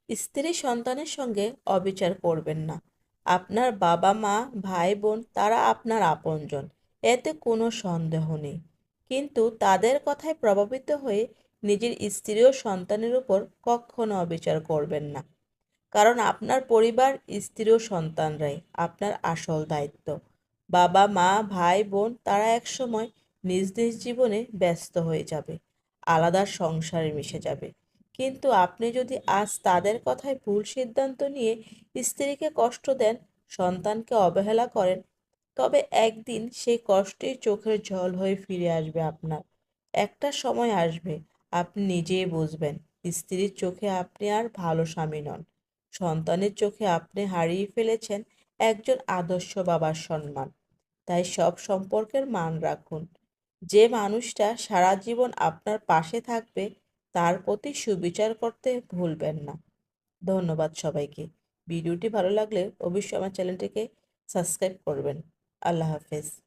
স্ত্রী সন্তানের সঙ্গে অবিচার করবেন না। আপনার বাবা মা, ভাই বোন তারা আপনার আপনজন, এতে কোনো সন্দেহ নেই। কিন্তু তাদের কথায় প্রভাবিত হয়ে নিজের স্ত্রী ও সন্তানের উপর কখনো অবিচার করবেন না। কারণ আপনার পরিবার, স্ত্রী ও সন্তানরাই আপনার আসল দায়িত্ব। বাবা মা, ভাই বোন তারা একসময় নিজ নিজ জীবনে ব্যস্ত হয়ে যাবে, আলাদা সংসারে মিশে যাবে। কিন্তু আপনি যদি আজ তাদের কথায় ভুল সিদ্ধান্ত নিয়ে স্ত্রীকে কষ্ট দেন, সন্তানকে অবহেলা করেন, তবে একদিন সেই কষ্টই চোখের জল হয়ে ফিরে আসবে আপনার। একটা সময় আসবে, আপনি নিজেই বুঝবেন স্ত্রীর চোখে আপনি আর ভালো স্বামী নন। সন্তানের চোখে আপনি হারিয়ে ফেলেছেন একজন আদর্শ বাবার সম্মান। তাই সব সম্পর্কের মান রাখুন। যে মানুষটা সারা জীবন আপনার পাশে থাকবে, তার প্রতি সুবিচার করতে ভুলবেন না। ধন্যবাদ সবাইকে। ভিডিওটি ভালো লাগলে অবশ্যই আমার চ্যানেলটিকে সাবস্ক্রাইব করবেন। আল্লাহ হাফেজ।